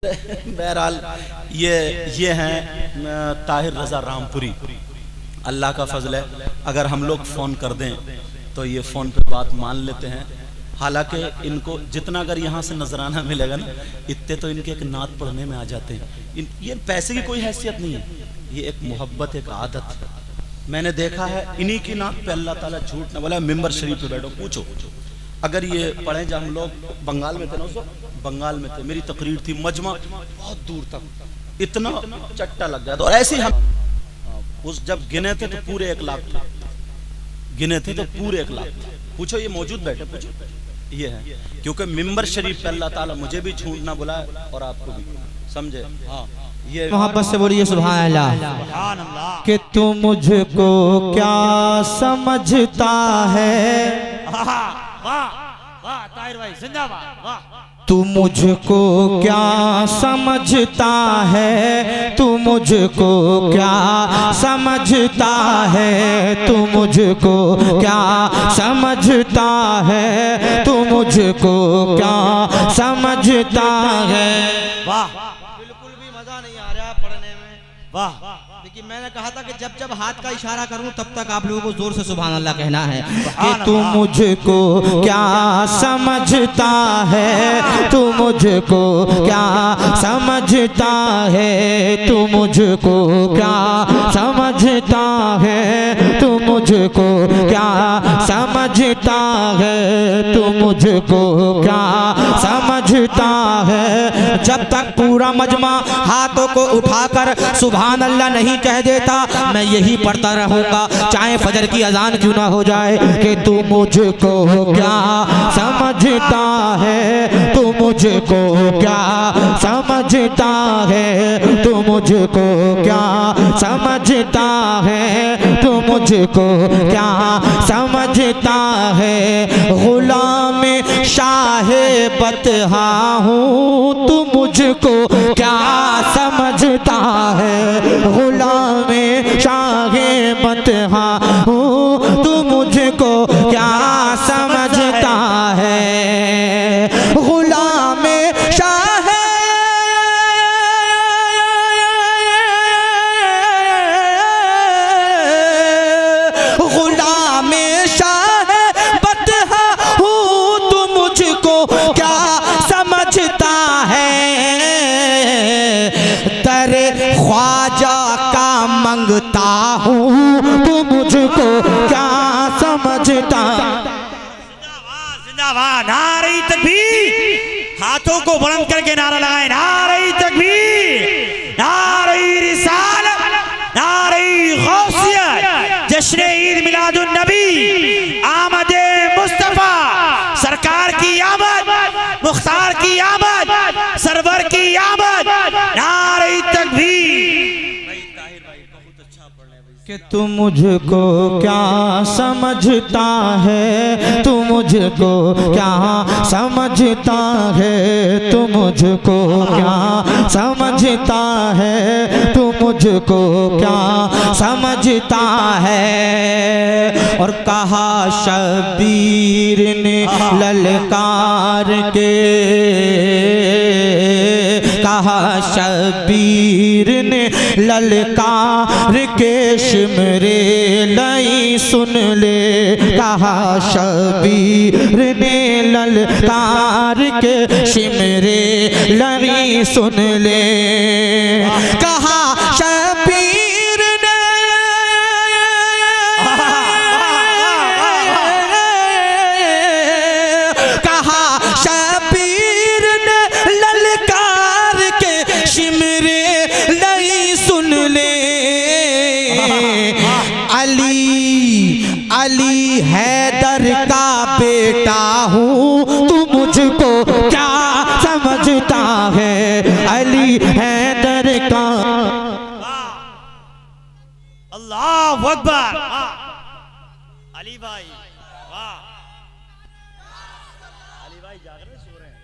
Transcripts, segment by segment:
बहरहाल ये हैं ताहिर रजा रामपुरी। अल्लाह का फजल है, अगर हम लोग फ़ोन कर दें तो ये फ़ोन पे बात मान लेते हैं। हालांकि इनको जितना अगर यहाँ से नजराना मिलेगा ना, इतने तो इनके एक नात पढ़ने में आ जाते हैं। ये पैसे की कोई हैसियत नहीं है, ये एक मोहब्बत, एक आदत है। मैंने देखा है इन्हीं की नात पे अल्लाह ताला झूठ न बोला। मिंबर शरीफ पे बैठो, पूछो अगर ये पढ़े, जब हम लोग बंगाल में थे ना, उस वक्त बंगाल में थे, मेरी तकरीर थी, मजमा बहुत दूर तक, इतना चट्टा लग गया था। और ऐसे ही हम उस जब गिने थे तो पूरे 1 लाख थे, गिने थे तो पूरे 1 लाख थे। पूछो, ये मौजूद बैठे, पूछो। ये है क्योंकि मिंबर शरीफ पे अल्लाह ताला मुझे भी झूठ ना बुलाए और आपको भी, समझे। हाँ, ये मोहब्बत से बोलिए सुभान अल्लाह। कि तू मुझको क्या समझता है, वाह ताहिर भाई जिंदाबाद, वाह। तू मुझको क्या समझता है, तू मुझको क्या समझता है, तू मुझको क्या समझता है, तू मुझको क्या समझता है। वाह, बिल्कुल भी मजा नहीं आ रहा पढ़ने में, वाह। लेकिन मैंने कहा था कि जब जब हाथ का इशारा करूं तब तक आप लोगों को जोर से सुभान अल्लाह कहना है कि तू मुझको क्या समझता है, तू मुझको क्या समझता है, तू मुझको क्या समझता है, तू मुझको क्या समझता है, तू मुझको क्या समझता है। जब तक पूरा मजमा हाथों को उठाकर सुभान अल्लाह नहीं कह देता, मैं यही पढ़ता रहूंगा, चाहे फजर की अजान क्यों ना हो जाए। कि तू मुझको क्या समझता है, तू मुझको क्या समझता है, तू मुझको क्या समझता है, तू मुझको क्या समझता है। गुलाम शाहे बतहा हूँ, तू मुझको क्या समझता है। गुलाम शाहे बतहा हूँ, तू मुझको क्या समझता है। गुलाम शाहे गुलाम शाहे बतहा हूँ, तू मुझको क्या समझता है। तेरे ख्वाजा का मंगता हूँ, तू मुझको क्या समझता। जिंदाबाद, नारे तकबीर। हाथों को बुलंद करके नारा लगाए, नारे तकबीर, नारे रिसालत, नारे गौसियत। जश्न ईद मिलादुन नबी, आमदे मुस्तफा, सरकार की आमद, मुख्तार की आमद, सरवर की आमद, नारे तकबीर। कि तू मुझको क्या समझता है, तू मुझको क्या समझता है, तू मुझको क्या समझता है, तू मुझको क्या समझता है। और कहा शबीर ने ललकार के, कहा शबीर ने ललकार के, शिमरे लई सुन ले। कहा शबीर ने ललकार के, शिमरे लई सुन ले। कहा शबीर ने कहा शबीर ने ललकार के, शिमरे लई सुन ले। अली हैदर का बेटा हूँ, तू मुझको क्या समझता है। अली हैदर का। अल्लाह अकबर। अली भाई, वाह। अली भाई जाग रहे, सो रहे हैं।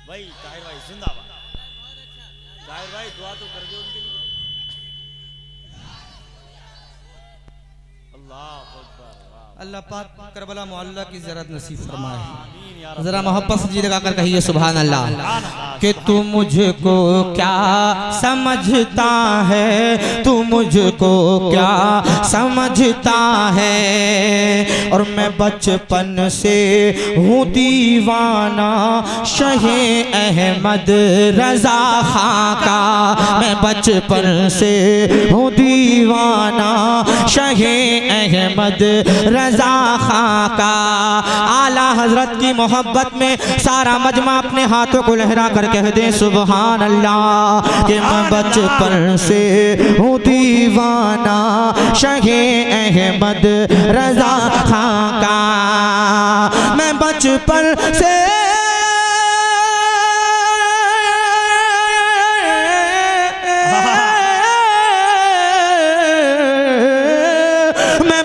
भाई ताहिर भाई जिंदाबाद। ताहिर भाई दुआ तो कर दो उनके लिए। अल्लाह पाक करबला मोहल्ला की ज़ियारत नसीब फरमाए। जरा मोहब्बत से जी लगाकर कहिए सुभान अल्लाह। कि तू मुझको क्या समझता है, तू मुझको क्या समझता है। और मैं बचपन से हूँ दीवाना शहे अहमद रजा खां का। मैं बचपन से हूँ दीवाना शहे अहमद रजा खां का। आला हजरत की मोहब्बत में सारा मजमा अपने हाथों को लहरा कर कह दे सुभान अल्लाह। कि मैं बचपन से हूँ दीवाना शहे अहमद रजा खां का। मैं बचपन से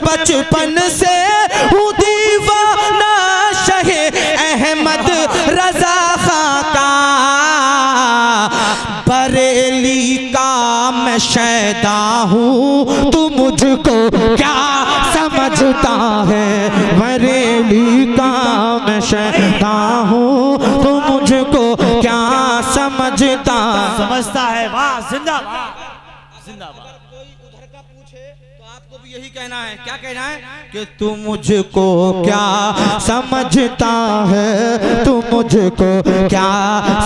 बचपन से हूँ दीवाना शहे अहमद रजा खां का। बरेली का मैं शैदा हूँ, तू मुझको क्या समझता है। बरेली का मैं शैदा हूँ, तू मुझको क्या समझता है। वाह जिंदाबाद जिंदाबाद। आपको भी यही कहना है। क्या कहना है? कि तू मुझको क्या समझता है, तू मुझको क्या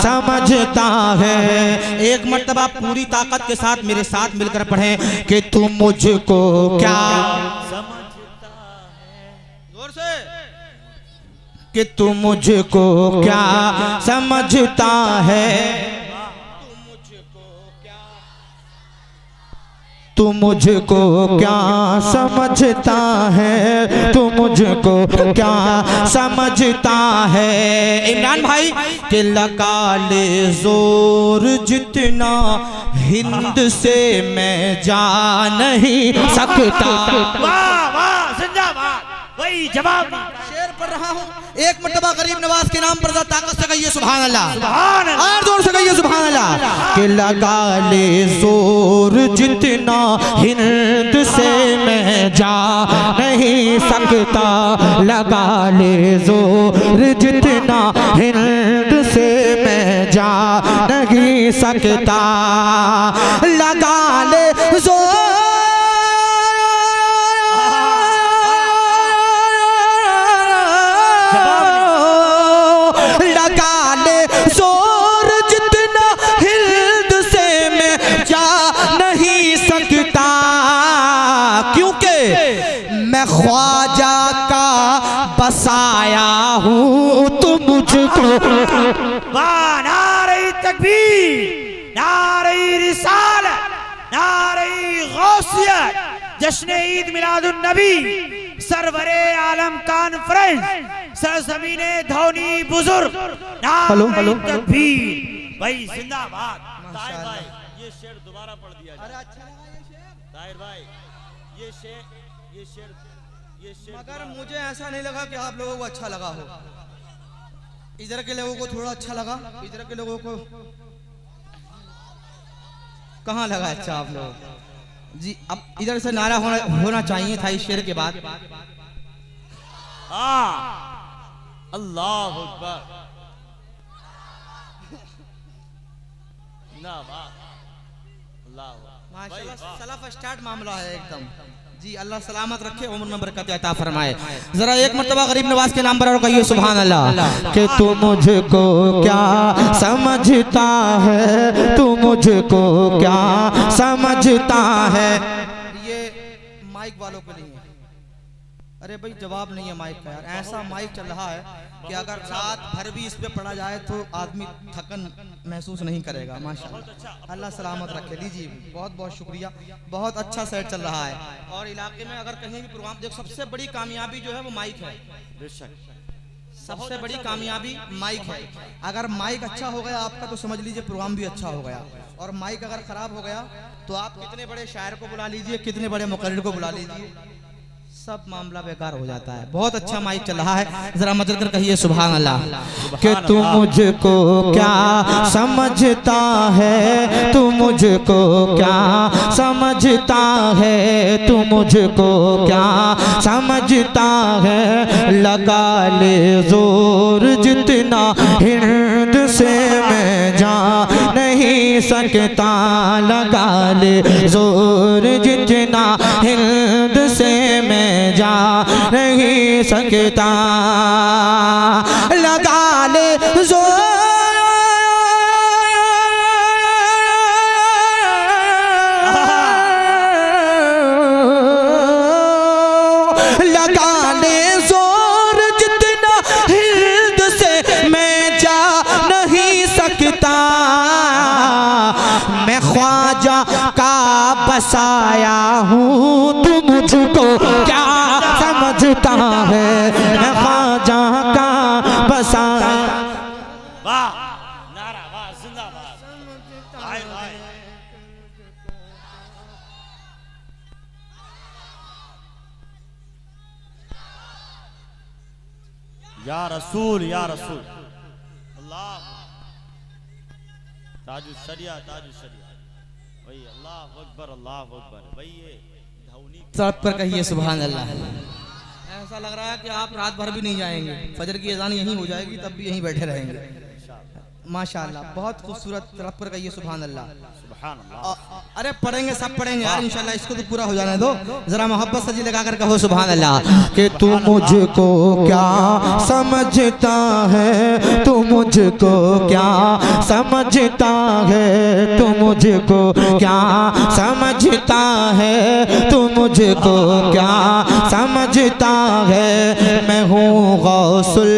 समझता है। एक मर्तबा पूरी ताकत के साथ मेरे साथ मिलकर पढ़ें कि तू मुझको क्या समझता है। जोर से। कि तू मुझको क्या समझता है, तू मुझको क्या समझता है, तू मुझको क्या समझता है। इमरान भाई के लगा ले जोर जितना हिंद से मैं जा नहीं सकता। वाह वाह जिंदाबाद। वही जवाब शेर पढ़ रहा हूँ। एक मर्तबा गरीब नवाज के नाम पर ताकत से कहिए सुभान अल्लाह। सुभान अल्लाह। और जोर से कहिए सुभान अल्लाह। कि लगा ले जोर जितना हिंद से मैं जा नहीं सकता। लगा ले जोर जितना हिंद से मैं जा नहीं सकता। लगा ले जोर ख्वाजा का बसाया हूँ, तुम मुझको। नारे तकबीर, नारे रिसालत, नारे गौसियत, जश्न ईद मिलादुन नबी, सरवरे आलम कॉन्फ्रेंस, सरजमीने धौनी बुजुर्ग, नारे तकबीर। भाई जिंदाबाद। ताहिर भाई ये शेर दोबारा पढ़ दिया जाए। अच्छा लगा ये शेर ताहिर भाई ये शेर मगर मुझे ऐसा नहीं लगा कि आप लोगों को अच्छा लगा हो। इधर के लोगों को थोड़ा अच्छा लगा, इधर के लोगों को कहाँ लगा अच्छा आप लोग जी। अब इधर से नारा होना चाहिए था इस शेर के बाद। अल्लाह अकबर। माशाल्लाह सलाफ स्टार्ट मामला है एकदम जी। अल्लाह सलामत रखे, उम्र में बरकत अता फरमाए। जरा एक मर्तबा गरीब नवाज के नाम पर और कहिए सुभान अल्लाह। कि तू मुझको क्या समझता है, तू मुझको क्या समझता है। ये माइक वालों के लिए। अरे भाई जवाब नहीं है माइक का यार। ऐसा माइक चल रहा है कि अगर रात भर भी इस पे पढ़ा जाए तो आदमी थकन महसूस नहीं करेगा। माशाल्लाह अल्लाह सलामत रखे। लीजिए बहुत बहुत शुक्रिया। बहुत अच्छा सेट चल रहा है। और इलाके में अगर कहीं भी प्रोग्राम देखो, सबसे बड़ी कामयाबी जो है वो माइक है। बेशक सबसे बड़ी कामयाबी माइक है। अगर माइक अच्छा हो गया आपका तो समझ लीजिए प्रोग्राम भी अच्छा हो गया। और माइक अगर खराब हो गया तो आप कितने बड़े शायर को बुला लीजिए, कितने बड़े मुकर्रिर को बुला लीजिए, सब मामला बेकार हो जाता है। बहुत अच्छा माइक चल रहा है, जरा मदद कर कहिए सुभान अल्लाह। कि तू मुझको क्या समझता है, तू मुझको क्या समझता है, तू मुझको क्या समझता है। लगा ले जोर जितना हिंद से मैं जा नहीं सकता, लगा ले जोर जितना हिंद से मैं जा नहीं सकता। लगा ले जोर, लगा ले जोर जितना हिंद से मैं जा नहीं सकता। मैं ख्वाजा का बसाया हूँ, तू मुझको क्या समझता है। मैं ख्वाजा का बसाया। वाह नारा वाह जिंदाबाद। ताहिर भाई या रसूल अल्लाह ताजुल शरिया भाई अल्लाह अकबर भाई ये धौनी सड़क पर कहिए सुभान अल्लाह। ऐसा लग रहा है कि आप रात भर भी नहीं जाएंगे, फजर की अजान यहीं हो जाएगी तब भी यहीं बैठे रहेंगे। माशाअल्लाह बहुत खूबसूरत, सड़क पर कहिए सुभान अल्लाह। अरे पढ़ेंगे, सब पढ़ेंगे यार इंशाल्लाह, इसको तो पूरा हो जाने दो। जरा मोहब्बत से जी लगा कर कहो सुभान अल्लाह। कि तू मुझको क्या समझता है, तू मुझको क्या समझता है, तू मुझको क्या समझता है, तू मुझको क्या समझता है। मैं हूँ गौसुल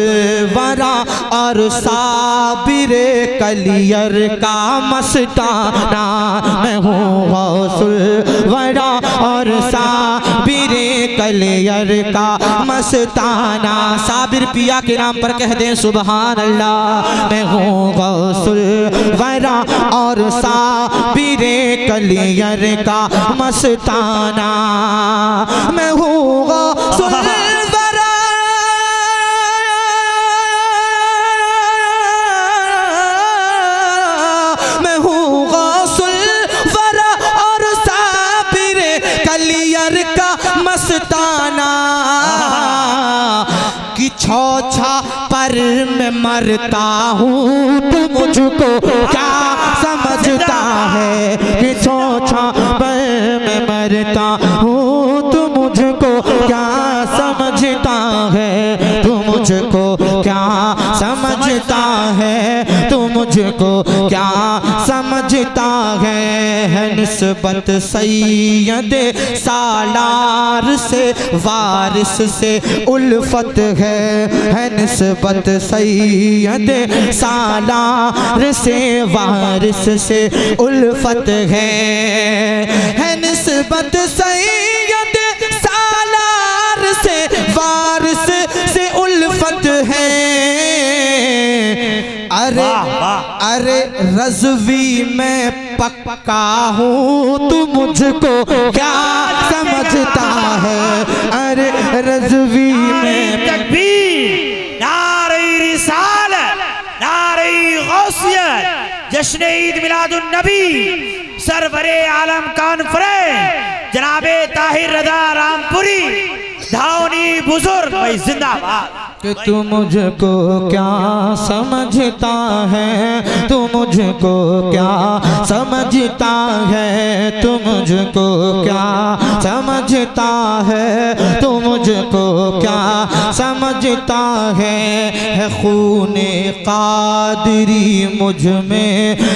वरा और साबिरे कलियर का मस्ताना। मैं हूँ गौसुल वरा और साबिरे कलियर का मस्ताना। साबिर पिया के नाम पर कह दें सुभान अल्लाह। मैं हूँ गौसुल वरा और साबिरे कलियर का मस्ताना। मैं हूँ गौसुल मस्ताना कि छौछा पर मैं मरता हूँ, तू मुझको क्या समझता है। कि छौछा पर मैं मरता हूँ, तू मुझको क्या समझता है। तू मुझको क्या समझता है, तू मुझको क्या समझता है। निस्बत सैयद सालार से वारिस से उल्फत है। निस्बत सैयद सालार से वारिस से उल्फत है। निस्बत सैयद सालार से वारिस से उल्फत है। अरे अरे रज़वी में पक्का हूँ, तू मुझको क्या समझता है। अरे रज़वी में तकबीर, नारे रिसालत, नारे गौसियत, जश्न ईद मिलादुन नबी, सरवरे आलम कॉन्फ्रेंस जनाबे ताहिर रज़ा रामपुरी धावनी बुजुर्ग भाई जिंदाबाद। कि तू मुझको क्या समझता है, तू मुझको क्या समझता है, तू मुझको क्या समझता है, तू मुझको क्या समझता है। खूने कादरी मुझ में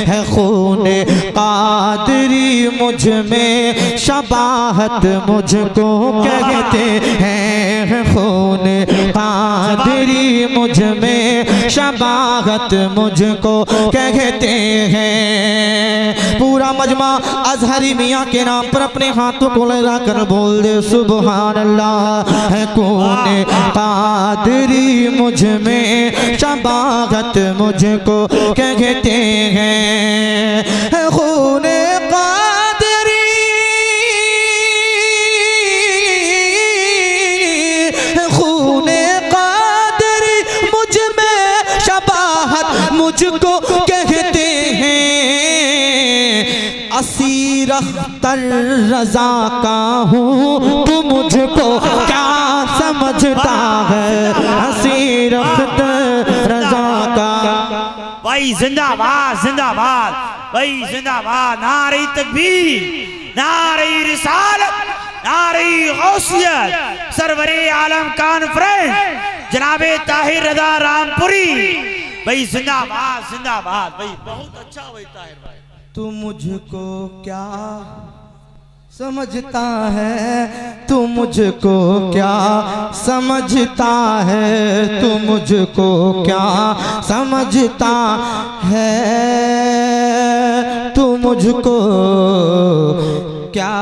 है, खूने कादरी मुझ में शबाहत मुझको कहते हैं। खूने कादरी मुझ में शबाहत मुझको कहते हैं। पूरा मजमा अजहरी मियाँ के नाम पर अपने हाथों को लगा कर बोल दे सुभान अल्लाह। है खूने कादरी मुझ में शबाहत मुझको कहते हैं। है खूने कादरी कर रजा का हूँ, तू मुझको क्या समझता है, हंसी रफ्त रजा का। भाई जिंदाबाद जिंदाबाद, भाई जिंदाबाद, नारे तकबीर, नारे रिसालत, नारे गौसियत, सरवरे आलम कॉन्फ्रेंस जनाबे ताहिर रजा रामपुरी, भाई जिंदाबाद जिंदाबाद, भाई बहुत अच्छा भाई ताहिर भाई। तू मुझको क्या समझता है, तू मुझको क्या समझता है, तू मुझको क्या समझता है, तू मुझको क्या